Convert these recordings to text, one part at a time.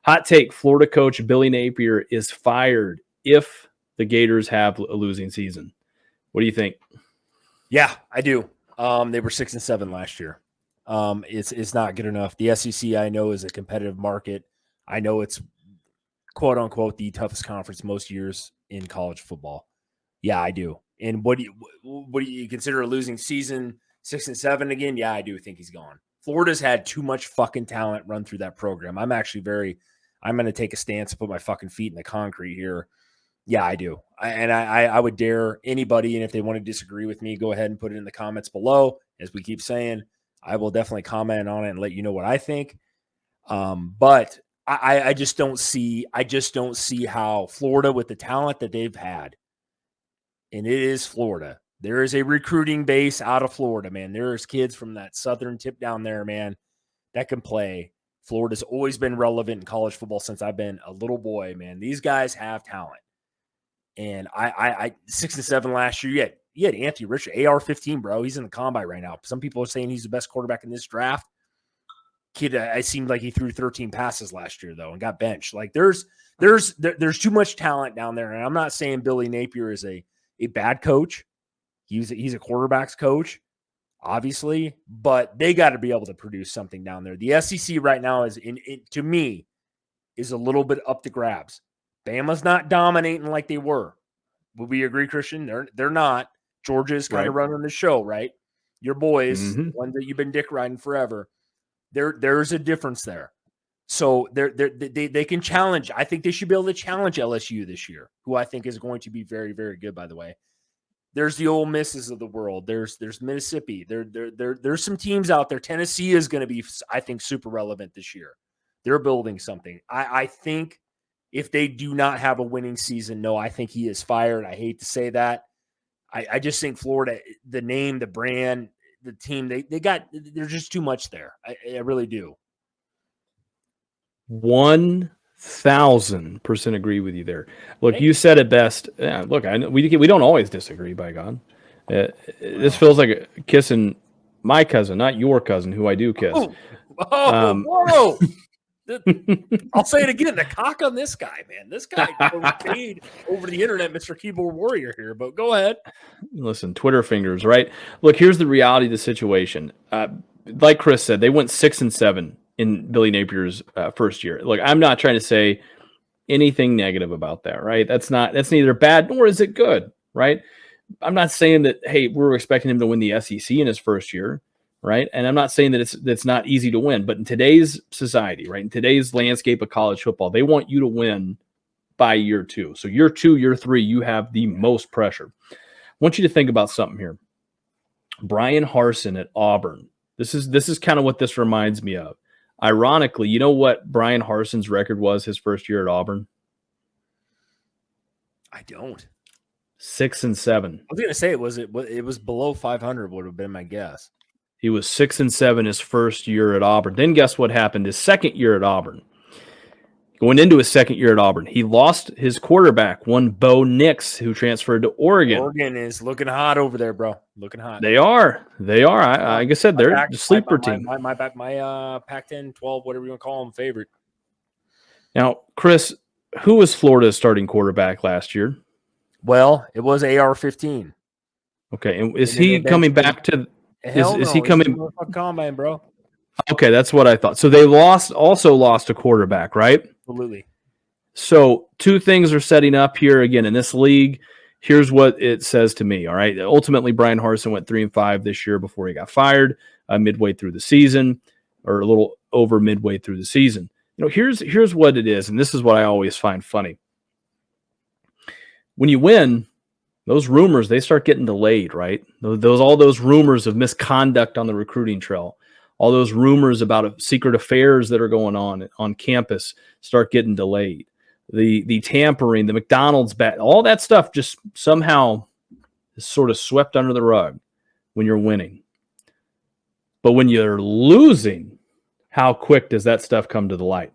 Hot take, Florida coach Billy Napier is fired if the Gators have a losing season. What do you think? Yeah, I do. They were 6-7 last year. It's not good enough. The SEC, I know, is a competitive market. I know it's quote unquote the toughest conference most years in college football. Yeah, I do. And what do you consider a losing season? 6-7 again? Yeah, I do think he's gone. Florida's had too much fucking talent run through that program. I'm going to take a stance and put my fucking feet in the concrete here. Yeah, I do. I would dare anybody, and if they want to disagree with me, go ahead and put it in the comments below. As we keep saying, I will definitely comment on it and let you know what I think. But I just don't see how Florida, with the talent that they've had, and it is Florida. There is a recruiting base out of Florida, man. There's kids from that southern tip down there, man, that can play. Florida's always been relevant in college football since I've been a little boy, man. These guys have talent. And I 6-7 last year. You had Anthony Richard, AR-15, bro. He's in the combine right now. Some people are saying he's the best quarterback in this draft. Kid, I seemed like he threw 13 passes last year, though, and got benched. Like there's too much talent down there. And I'm not saying Billy Napier is a bad coach. He's a quarterback's coach, obviously, but they got to be able to produce something down there. The SEC right now to me, is a little bit up to grabs. Bama's not dominating like they were. Would we agree, Christian? They're not. Georgia's kind of running the show, right? Your boys, the ones that you've been dick riding forever. There's a difference there. So they can challenge. I think they should be able to challenge LSU this year, who I think is going to be very, very good, by the way. There's the Ole Misses of the world. There's Mississippi. There's some teams out there. Tennessee is going to be, I think, super relevant this year. They're building something. I think if they do not have a winning season, no, I think he is fired. I hate to say that. I just think Florida, the name, the brand, the team, there's just too much there. I really do. 1,000% agree with you there. Look, you said it best. Look, I know we don't always disagree, by God. This feels like kissing my cousin, not your cousin, who I do kiss. Whoa. I'll say it again. The cock on this guy, man. This guy paid over the internet, Mr. Keyboard Warrior here, but go ahead. Listen, Twitter fingers, right? Look, here's the reality of the situation. Like Chris said, they went 6-7 in Billy Napier's first year. Look, I'm not trying to say anything negative about that, right? That's neither bad nor is it good, right? I'm not saying that, hey, we're expecting him to win the SEC in his first year, right? And I'm not saying that it's not easy to win, but in today's society, right, in today's landscape of college football, they want you to win by year 2. So year 2, year 3, you have the most pressure. I want you to think about something here. Brian Harsin at Auburn. This is kind of what this reminds me of. Ironically, you know what Brian Harsin's record was his first year at Auburn? I don't. 6-7. I was going to say it was below 500 would have been my guess. He was 6-7 his first year at Auburn. Then guess what happened his second year at Auburn? Going into his second year at Auburn, he lost his quarterback, one Bo Nix, who transferred to Oregon. Oregon is looking hot over there, bro. Looking hot. They are. Like I said, they're a sleeper team. My Pac-10, 12, whatever you want to call them, favorite. Now, Chris, who was Florida's starting quarterback last year? Well, it was AR-15. Okay, and is he coming back to? Is he coming? Combine, bro. Okay, that's what I thought. So they also lost a quarterback, right? Absolutely. So two things are setting up here again in this league. Here's what it says to me. All right. Ultimately, Brian Harsin went 3-5 this year before he got fired midway through the season, or a little over midway through the season. You know, here's what it is, and this is what I always find funny. When you win, those rumors, they start getting delayed, right? All those rumors of misconduct on the recruiting trail, all those rumors about secret affairs that are going on campus start getting delayed. The tampering, the McDonald's bet, all that stuff just somehow is sort of swept under the rug when you're winning. But when you're losing, how quick does that stuff come to the light?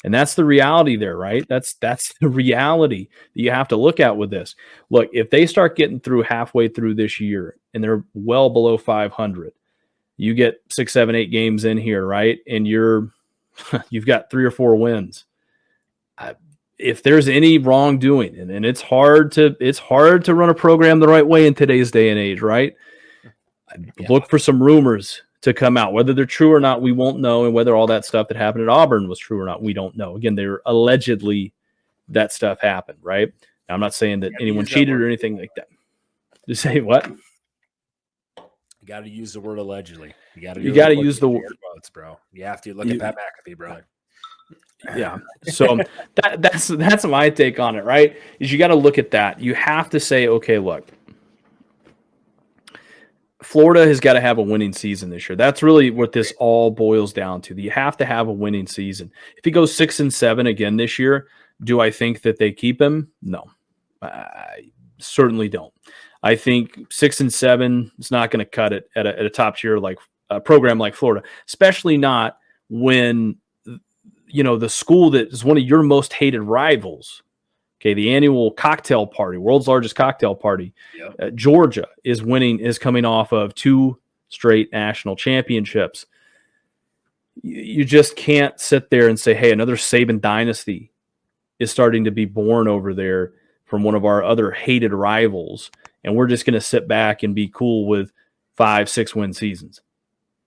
And that's the reality there, right? That's the reality that you have to look at with this. Look, if they start getting through halfway through this year and they're well below 500, you get 6, 7, 8 games in here, right? And you've got 3 or 4 wins. if there's any wrongdoing, and it's hard to run a program the right way in today's day and age, right? Look for some rumors to come out. Whether they're true or not, we won't know. And whether all that stuff that happened at Auburn was true or not, we don't know. Again, they're allegedly that stuff happened, right? Now, I'm not saying that anyone cheated or anything like that. Just say what? You got to use the word allegedly. You got to use the word, bro. You have to look at Pat McAfee, brother. Yeah. So that's my take on it, right? Is you got to look at that. You have to say, okay, look, Florida has got to have a winning season this year. That's really what this all boils down to. You have to have a winning season. If he goes 6-7 again this year, do I think that they keep him? No, I certainly don't. I think 6-7 is not going to cut it at a top tier like a program like Florida, especially not when the school that is one of your most hated rivals. Okay, the annual cocktail party, world's largest cocktail party. Yep. Georgia is coming off of 2 straight national championships. You just can't sit there and say, hey, another Saban dynasty is starting to be born over there from one of our other hated rivals, and we're just going to sit back and be cool with 5-6 win seasons.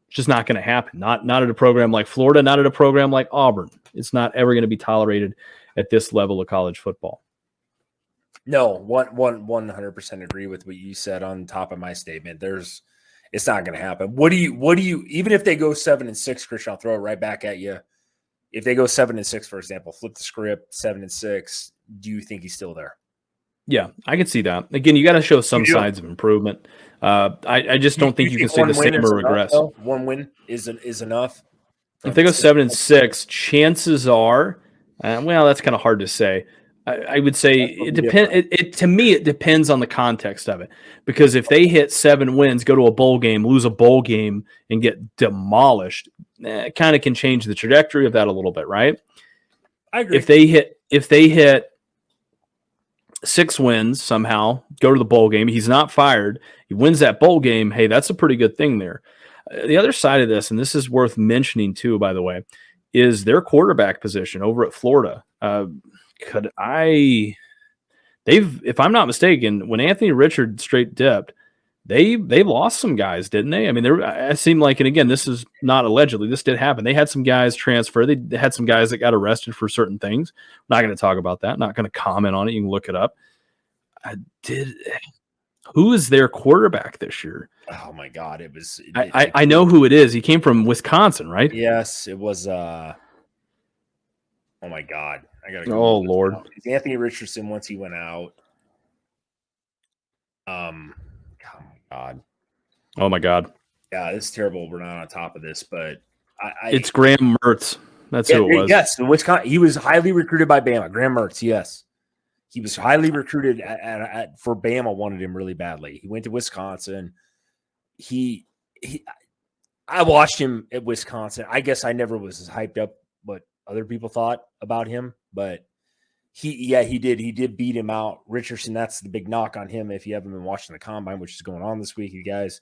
It's just not going to happen. Not at a program like Florida, not at a program like Auburn. It's not ever going to be tolerated at this level of college football. No, 100% agree with what you said on top of my statement. It's not going to happen. What do you even if they go 7-6, Christian, I'll throw it right back at you. If they go 7-6, for example, flip the script, 7-6, do you think he's still there? Yeah, I can see that. Again, you got to show some signs of improvement. I just don't think you can say the same or regress. One win is enough. If they go 7-6, chances are, that's kind of hard to say. I would say it depends. To me, it depends on the context of it. Because if they hit 7 wins, go to a bowl game, lose a bowl game, and get demolished, it kind of can change the trajectory of that a little bit, right? I agree. If they hit 6 wins somehow, go to the bowl game, he's not fired, he wins that bowl game, hey, that's a pretty good thing there. The other side of this, and this is worth mentioning too, by the way, is their quarterback position over at Florida. If I'm not mistaken, when Anthony Richard straight dipped, they lost some guys, didn't they? I mean, it seemed like, and again, this is not allegedly, this did happen. They had some guys transfer. They had some guys that got arrested for certain things. I'm not going to talk about that. Not going to comment on it. You can look it up. Who is their quarterback this year? Oh my God. I know who it is. He came from Wisconsin, right? Yes, it was, oh my God. I gotta go. Oh Lord. It's Anthony Richardson once he went out. Oh my God. Yeah, it's terrible. We're not on top of this, but it's Graham Mertz. That's who it was. Yes, Wisconsin. He was highly recruited by Bama. Graham Mertz. Yes, he was highly recruited for Bama. Wanted him really badly. He went to Wisconsin. I watched him at Wisconsin. I guess I never was as hyped up what other people thought about him, but he did beat him out. Richardson, that's the big knock on him. If you haven't been watching the combine, which is going on this week, you guys,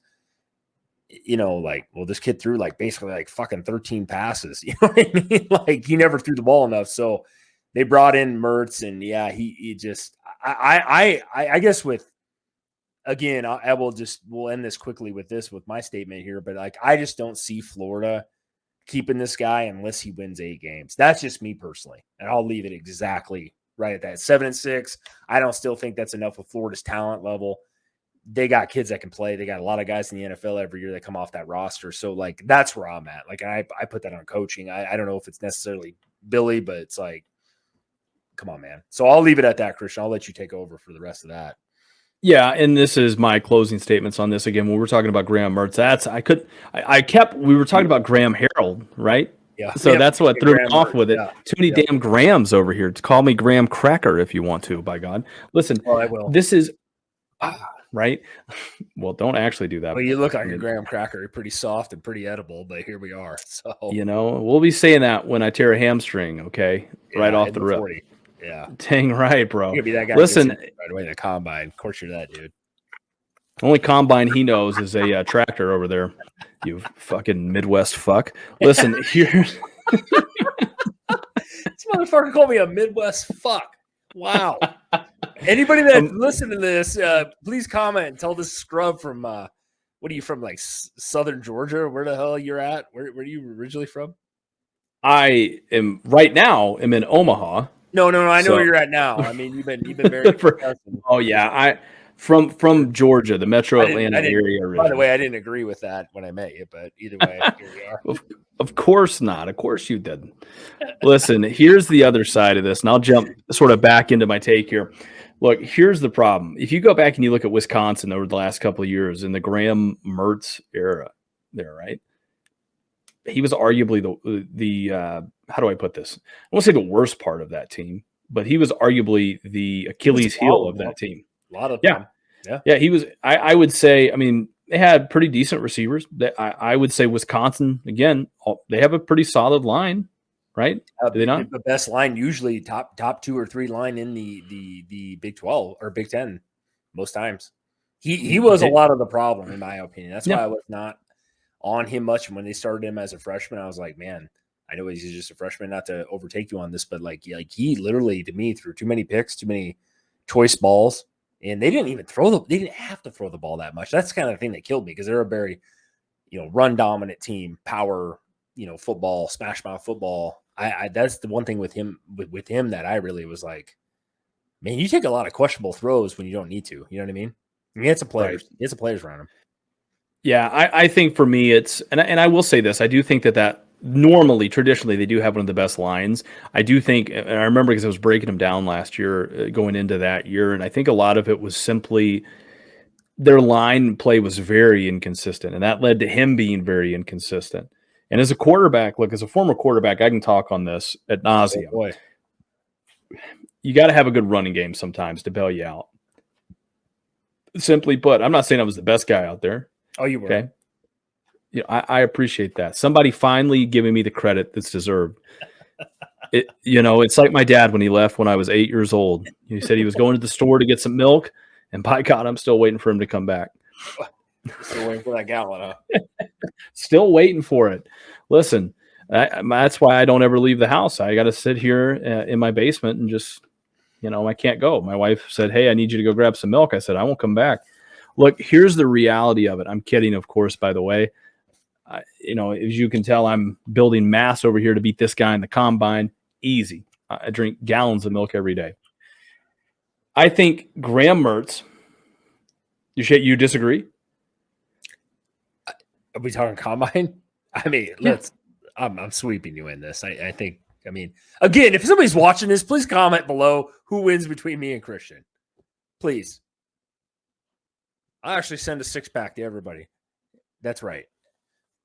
this kid threw basically fucking 13 passes. You know what I mean? Like he never threw the ball enough. So they brought in Mertz, and he just, I guess we'll end this quickly with my statement here, but I just don't see Florida keeping this guy unless he wins 8 games. That's just me personally. And I'll leave it exactly right at that. 7-6. I don't still think that's enough with Florida's talent level. They got kids that can play. They got a lot of guys in the NFL every year that come off that roster. So that's where I'm at. I put that on coaching. I don't know if it's necessarily Billy, but it's come on, man. So I'll leave it at that, Christian. I'll let you take over for the rest of that. Yeah, and this is my closing statements on this. Again, when we're talking about Graham Mertz, we were talking about Graham Harold, right? Yeah. So that's what threw me off Mertz, with it. yeah. Too many damn Grahams over here. Call me Graham Cracker if you want to, by God. Listen, I will. This is right. Well, don't actually do that. Well, you look like a Graham Cracker. You're pretty soft and pretty edible, but here we are. So we'll be saying that when I tear a hamstring, okay? Right off the rip. 40. Yeah. Dang right, bro. You're gonna be that guy. Listen, right away in the combine. Of course you're that dude. Only combine he knows is a tractor over there. You fucking Midwest fuck. Listen, here's motherfucker called me a Midwest fuck. Wow. Anybody that's listening to this, please comment and tell this scrub from what are you from, like Southern Georgia? Where the hell you're at? Where are you originally from? I am right now. I'm in Omaha. No. I know where you're at now. I mean, you've been very. From Georgia, the Metro Atlanta area. By the way, I didn't agree with that when I met you, but either way, here we are. Of course not. Of course you didn't. Listen, here's the other side of this, and I'll jump sort of back into my take here. Look, here's the problem. If you go back and you look at Wisconsin over the last couple of years in the Graham Mertz era there, right? He was arguably the how do I put this? I won't say the worst part of that team, but he was arguably the Achilles heel of that team. A lot of them. Yeah. He was. I would say. I mean, they had pretty decent receivers. I would say Wisconsin again. They have a pretty solid line, right? Do they not? The best line, usually top 2 or 3 line in the Big 12 or Big 10 most times. He was a lot of the problem in my opinion. That's why I was not on him much when they started him as a freshman. I was like, man, I know he's just a freshman, not to overtake you on this, but like he literally, to me, threw too many picks, too many choice balls, and they didn't have to throw the ball that much. That's kind of the thing that killed me, because they're a very, run dominant team, power, football, smash mouth football. I that's the one thing with him that I really was like, man, you take a lot of questionable throws when you don't need to. You know what I mean? He had some players. Right. He had some players around him. Yeah, I think for me it's and I will say this. I do think that normally, traditionally, they do have one of the best lines. I do think, and I remember because I was breaking them down last year, going into that year, and I think a lot of it was simply their line play was very inconsistent, and that led to him being very inconsistent. And as a quarterback, look, as a former quarterback, I can talk on this ad nauseum. Oh boy. You got to have a good running game sometimes to bail you out. Simply put, I'm not saying I was the best guy out there. Oh, you were. Okay. Yeah, I appreciate that. Somebody finally giving me the credit that's deserved. It's like my dad when he left when I was 8 years old. He said he was going to the store to get some milk, and by God, I'm still waiting for him to come back. Still waiting for that gallon, huh? Still waiting for it. Listen, that's why I don't ever leave the house. I got to sit here in my basement and just, I can't go. My wife said, hey, I need you to go grab some milk. I said, I won't come back. Look, here's the reality of it. I'm kidding, of course, by the way. As you can tell, I'm building mass over here to beat this guy in the combine. Easy. I drink gallons of milk every day. I think Graham Mertz, you disagree? Are we talking combine? I mean, I'm sweeping you in this. I think, again, if somebody's watching this, please comment below who wins between me and Christian. Please. I actually send a 6-pack to everybody. That's right.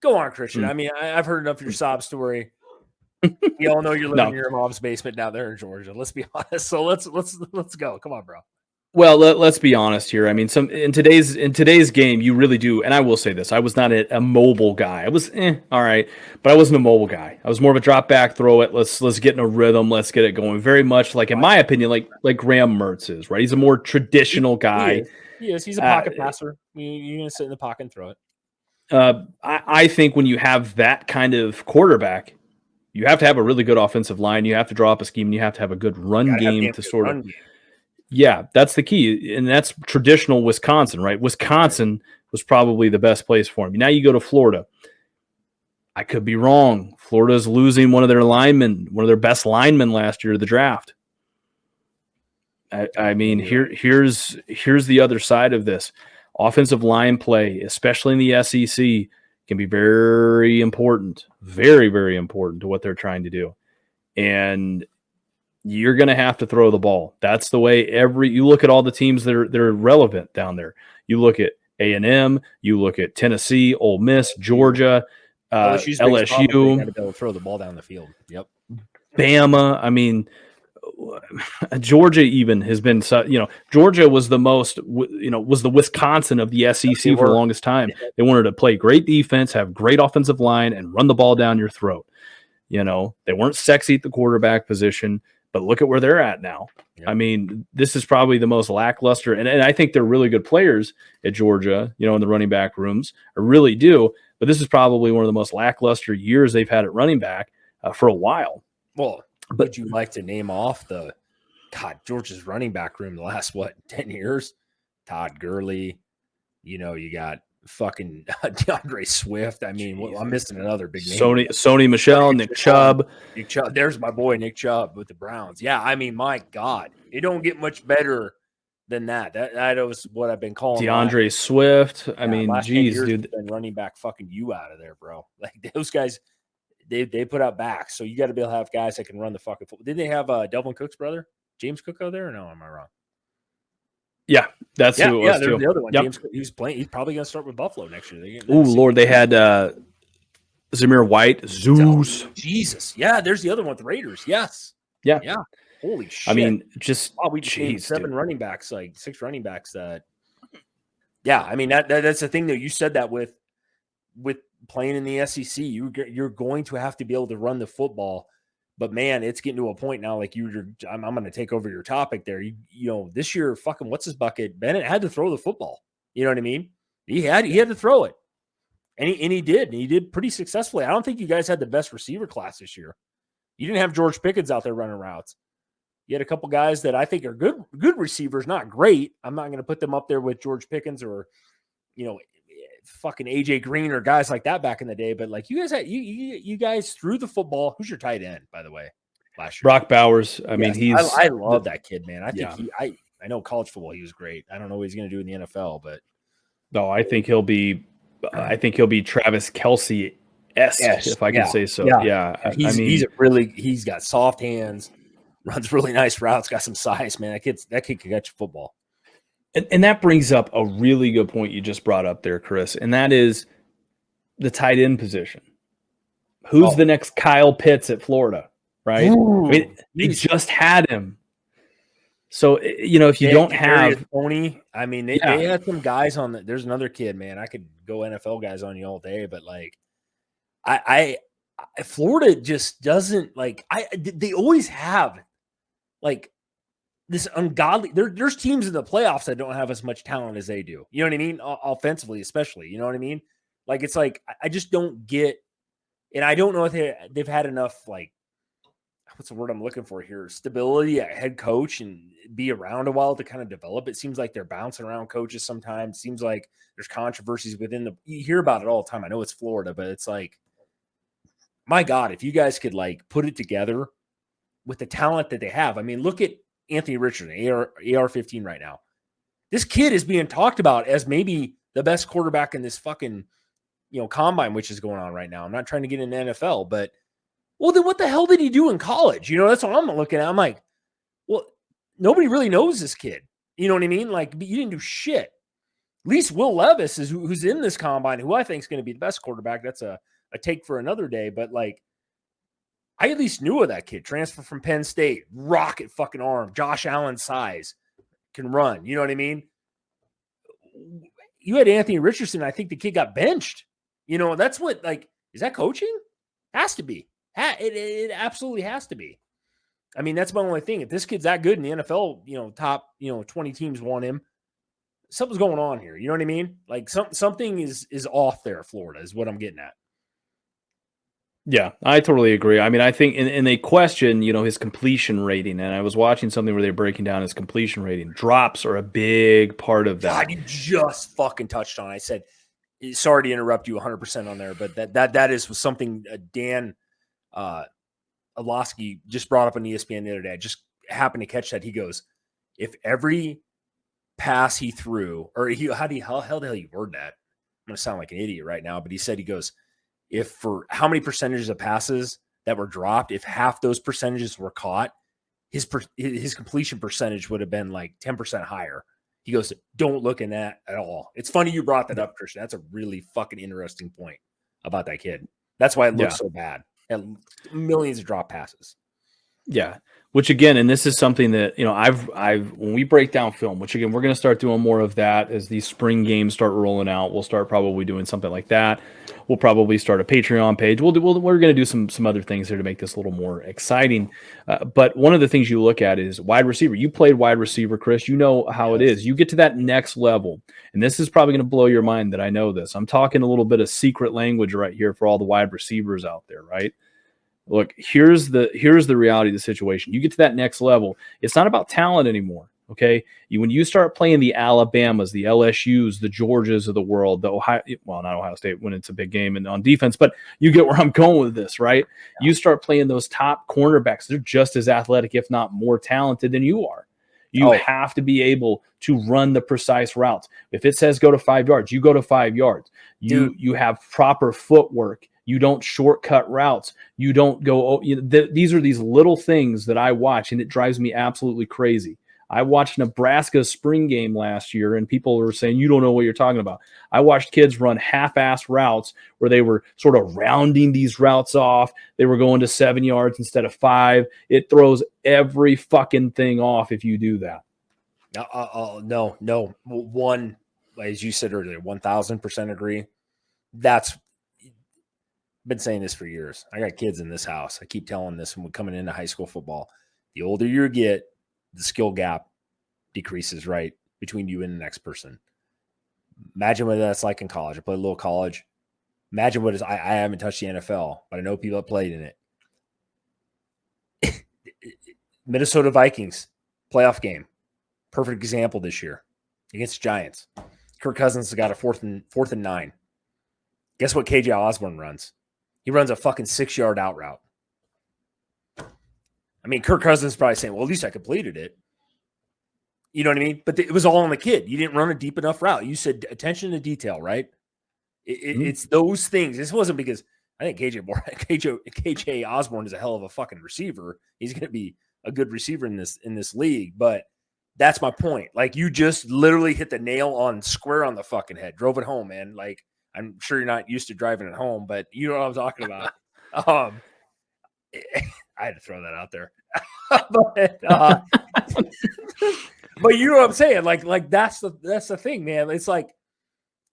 Go on, Christian. I mean, I've heard enough of your sob story. We all know you're living in your mom's basement down there in Georgia. Let's be honest. So let's go. Come on, bro. Well, let's be honest here. I mean, in today's game, you really do. And I will say this: I was not a mobile guy. I was all right, but I wasn't a mobile guy. I was more of a drop back, throw it. Let's get in a rhythm. Let's get it going. Very much like, in my opinion, like Graham Mertz is, right. He's a more traditional guy. He is. He's a pocket passer. You're gonna sit in the pocket and throw it. I think when you have that kind of quarterback, you have to have a really good offensive line. You have to draw up a scheme. And you have to have a good run game to sort of. Yeah, that's the key. And that's traditional Wisconsin, right? Wisconsin was probably the best place for him. Now you go to Florida. I could be wrong. Florida's losing one of their best linemen last year to the draft. I mean, here's the other side of this. Offensive line play, especially in the SEC, can be very important, very, very important to what they're trying to do. And you're going to have to throw the ball. That's the way you look at all the teams that are relevant down there. You look at A&M, you look at Tennessee, Ole Miss, Georgia, LSU. Got to be able to throw the ball down the field. Yep. Bama. I mean, Georgia even has been, Georgia was was the Wisconsin of the SEC for the longest time. They wanted to play great defense, have great offensive line, and run the ball down your throat. They weren't sexy at the quarterback position, but look at where they're at now. Yep. I mean, this is probably the most lackluster, and I think they're really good players at Georgia, in the running back rooms. I really do, but this is probably one of the most lackluster years they've had at running back for a while. Well, would you like to name off Georgia's running back room the last 10 years? Todd Gurley, you got fucking DeAndre Swift. I mean, I'm missing another big name. Sony Michel, Nick Chubb. There's my boy Nick Chubb with the Browns. Yeah, I mean, my God, it don't get much better than that. That was what I've been calling DeAndre Swift. I mean, geez, dude, been running back fucking you out of there, bro. Like those guys, they put out backs, so you got to be able to have guys that can run the fucking football. Didn't they have Delvin Cook's brother, James Cook, out there? Or no, am I wrong? Yeah, that's who it was too. The other one. Yep. James, he was playing. He's probably going to start with Buffalo next year. Oh Lord, they had Zamir White, Zeus. Jesus, yeah. There's the other one, the Raiders. Yes, yeah. Holy shit! I mean, just we just named 7 running backs, like 6 running backs. That, yeah. I mean that's the thing though. You said that with playing in the SEC, you're going to have to be able to run the football. But man, it's getting to a point now. Like I'm going to take over your topic there. You know, this year, fucking what's his bucket? Bennett had to throw the football. You know what I mean? He had to throw it, and he did. And he did pretty successfully. I don't think you guys had the best receiver class this year. You didn't have George Pickens out there running routes. You had a couple guys that I think are good receivers, not great. I'm not going to put them up there with George Pickens or fucking AJ Green or guys like that back in the day, but like you guys had you guys threw the football. Who's your tight end, by the way, last year? Brock Bowers. I mean, I love that kid, man. I think I know college football he was great. I don't know what he's going to do in the NFL, but no, I think he'll be Travis Kelce-esque, if I can say so. Yeah. He's got soft hands, runs really nice routes, got some size, man. That kid can catch a football. And that brings up a really good point you just brought up there, Chris, and that is the tight end position. Who's the next Kyle Pitts at Florida, right? Ooh, I mean, they just had him. So, if you don't have Tony, I mean, they had some guys on there's another kid, man. I could go NFL guys on you all day, but like I Florida just doesn't they always have like this ungodly. There's teams in the playoffs that don't have as much talent as they do. You know what I mean? Offensively, especially. You know what I mean? Like it's like I just don't get, and I don't know if they've had enough like what's the word I'm looking for here? Stability at head coach and be around a while to kind of develop. It seems like they're bouncing around coaches sometimes. It seems like there's controversies within you hear about it all the time. I know it's Florida, but it's like, my God, if you guys could like put it together with the talent that they have. I mean, look at Anthony Richardson, AR-15 right now. This kid is being talked about as maybe the best quarterback in this fucking, combine, which is going on right now. I'm not trying to get into NFL, but well, then what the hell did he do in college? That's what I'm looking at. I'm like, well, nobody really knows this kid. You know what I mean? Like, you didn't do shit. At least Will Levis is who's in this combine, who I think is going to be the best quarterback. That's a take for another day. But like, I at least knew of that kid. Transfer from Penn State, rocket fucking arm, Josh Allen size, can run. You know what I mean? You had Anthony Richardson. I think the kid got benched. That's what, like, is that coaching? Has to be. It absolutely has to be. I mean, that's my only thing. If this kid's that good in the NFL, top, 20 teams want him, something's going on here. You know what I mean? Like something is off there. Florida is what I'm getting at. Yeah, I totally agree. I mean, I think, and they question, his completion rating. And I was watching something where they're breaking down his completion rating. Drops are a big part of that. God, you just fucking touched on. I said, sorry to interrupt you 100% on there, but that is something Dan Orlovsky just brought up on ESPN the other day. I just happened to catch that. He goes, if every pass he threw, or how the hell you word that? I'm going to sound like an idiot right now, but he goes, if for how many percentages of passes that were dropped, if half those percentages were caught, his completion percentage would have been like 10% higher. He goes, don't look in that at all. It's funny you brought that up, Christian. That's a really fucking interesting point about that kid. That's why it looks so bad. And millions of drop passes. Yeah. Which again, and this is something that, I've when we break down film, which again, we're going to start doing more of that as these spring games start rolling out. We'll start probably doing something like that. We'll probably start a Patreon page. We're going to do some other things here to make this a little more exciting. But one of the things you look at is wide receiver. You played wide receiver, Chris. You know how it is. You get to that next level, and this is probably going to blow your mind that I know this. I'm talking a little bit of secret language right here for all the wide receivers out there, right? Look, here's the reality of the situation. You get to that next level, it's not about talent anymore. Okay, when you start playing the Alabamas, the LSU's, the Georgias of the world, the Ohio, well, not Ohio State when it's a big game and on defense, but you get where I'm going with this, right? You start playing those top cornerbacks; they're just as athletic, if not more talented than you are. You have to be able to run the precise routes. If it says go to 5 yards, you go to 5 yards. You have proper footwork. You don't shortcut routes. You don't go. These are these little things that I watch, and it drives me absolutely crazy. I watched Nebraska's spring game last year, and people were saying, you don't know what you're talking about. I watched kids run half-ass routes where they were sort of rounding these routes off. They were going to 7 yards instead of 5. It throws every fucking thing off if you do that. No. One, as you said earlier, 1,000% agree. That's been saying this for years. I got kids in this house. I keep telling this when we're coming into high school football. The older you get, the skill gap decreases, right, between you and the next person. Imagine what that's like in college. I played a little college. Imagine what I haven't touched the NFL, but I know people have played in it. Minnesota Vikings playoff game. Perfect example this year against the Giants. Kirk Cousins has got a fourth and 9. Guess what KJ Osborne runs? He runs a fucking 6-yard out route. I mean, Kirk Cousins is probably saying, well, at least I completed it. You know what I mean? But it was all on the kid. You didn't run a deep enough route. You said attention to detail, right? It's those things. This wasn't because I think KJ Osborne is a hell of a fucking receiver. He's going to be a good receiver in this league. But that's my point. Like, you just literally hit the nail on square on the fucking head. Drove it home, man. Like, I'm sure you're not used to driving at home, but you know what I'm talking about. I had to throw that out there. But you know what I'm saying? Like that's the thing, man. It's like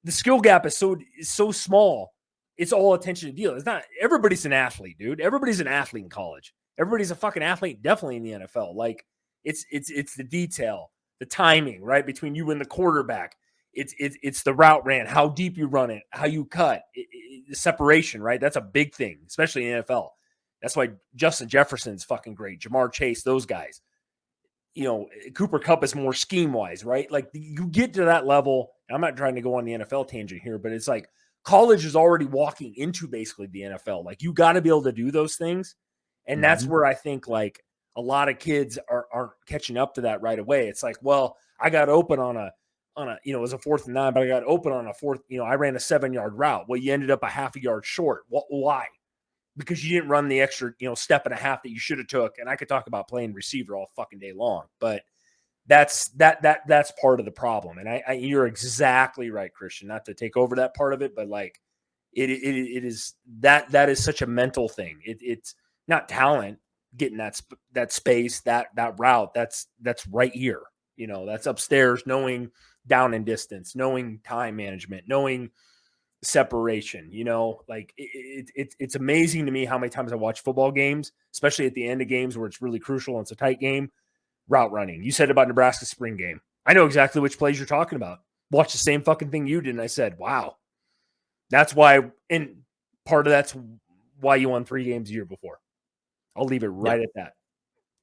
the skill gap is so small. It's all attention to detail. It's not everybody's an athlete, dude. Everybody's an athlete in college. Everybody's a fucking athlete, definitely in the NFL. Like it's the detail, the timing, right, between you and the quarterback. It's the route ran, how deep you run it, how you cut, the separation, right? That's a big thing, especially in the NFL. That's why Justin Jefferson's fucking great. Jamar Chase, those guys. You know, Cooper Kupp is more scheme-wise, right? Like, you get to that level. I'm not trying to go on the NFL tangent here, but it's like college is already walking into basically the NFL. Like, you got to be able to do those things. And that's where I think, like, a lot of kids aren't catching up to that right away. It's like, well, I got open on a, it was a 4th and 9, but I got open on a 4th, I ran a 7-yard route. Well, you ended up a half a yard short. Why? Because you didn't run the extra, step and a half that you should have took. And I could talk about playing receiver all fucking day long, but that's part of the problem. And you're exactly right, Christian, not to take over that part of it, but like it is that is such a mental thing. It's not talent getting that space, that route. That's right here. That's upstairs, knowing down and distance, knowing time management, knowing separation, like it's amazing to me how many times I watch football games, especially at the end of games where it's really crucial and it's a tight game. Route running. You said about Nebraska's spring game. I know exactly which plays you're talking about. Watch the same fucking thing you did, and I said, wow. That's why, and part of that's why you won 3 games a year before. I'll leave it right at that.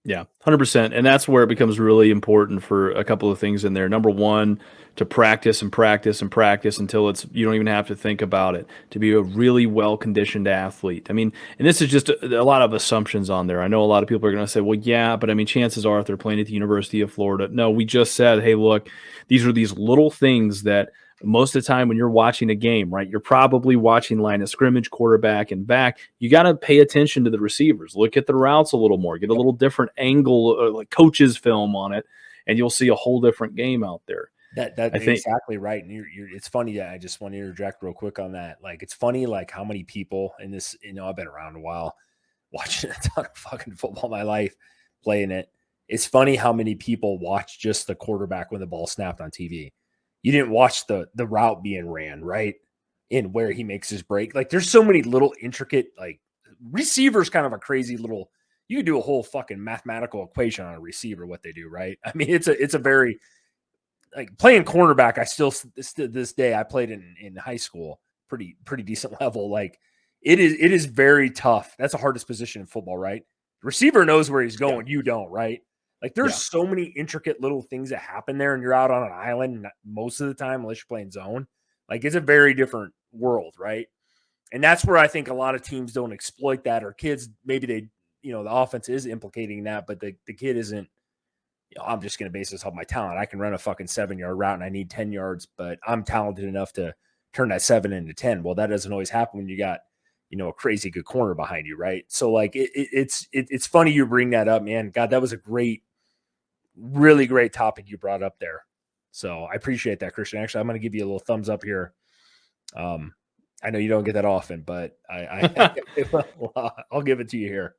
Yeah, 100%. And that's where it becomes really important for a couple of things in there. Number one, to practice and practice and practice until you don't even have to think about it, to be a really well-conditioned athlete. I mean, and this is just a lot of assumptions on there. I know a lot of people are going to say, well, yeah, but I mean, chances are if they're playing at the University of Florida. No, we just said, hey, look, these are these little things that most of the time when you're watching a game, right, you're probably watching line of scrimmage, quarterback, and back. You got to pay attention to the receivers. Look at the routes a little more. Get a little different angle, like coach's film on it, and you'll see a whole different game out there. That's exactly right. And it's funny that I just want to interject real quick on that. Like, it's funny, like how many people in this, I've been around a while, watching a ton of fucking football my life, playing it. It's funny how many people watch just the quarterback when the ball snapped on TV. You didn't watch the route being ran, right? In where he makes his break. Like, there's so many little intricate, like, receivers kind of a crazy little, you could do a whole fucking mathematical equation on a receiver, what they do, right? I mean, it's a very, like, playing cornerback, I still this day, I played in high school, pretty decent level. Like, it is very tough. That's the hardest position in football, right? The receiver knows where he's going. You don't, right? Like there's so many intricate little things that happen there, and you're out on an island most of the time, unless you're playing zone. Like it's a very different world, right? And that's where I think a lot of teams don't exploit that, or kids, maybe they, the offense is implicating that, but the kid isn't, I'm just going to base this off my talent. I can run a fucking 7-yard route and I need 10 yards, but I'm talented enough to turn that 7 into 10. Well, that doesn't always happen when you got, a crazy good corner behind you, right? So like it's funny you bring that up, man. God, that was a really great topic you brought up there. So I appreciate that, Christian. Actually, I'm going to give you a little thumbs up here. I know you don't get that often, but I'll give it to you here.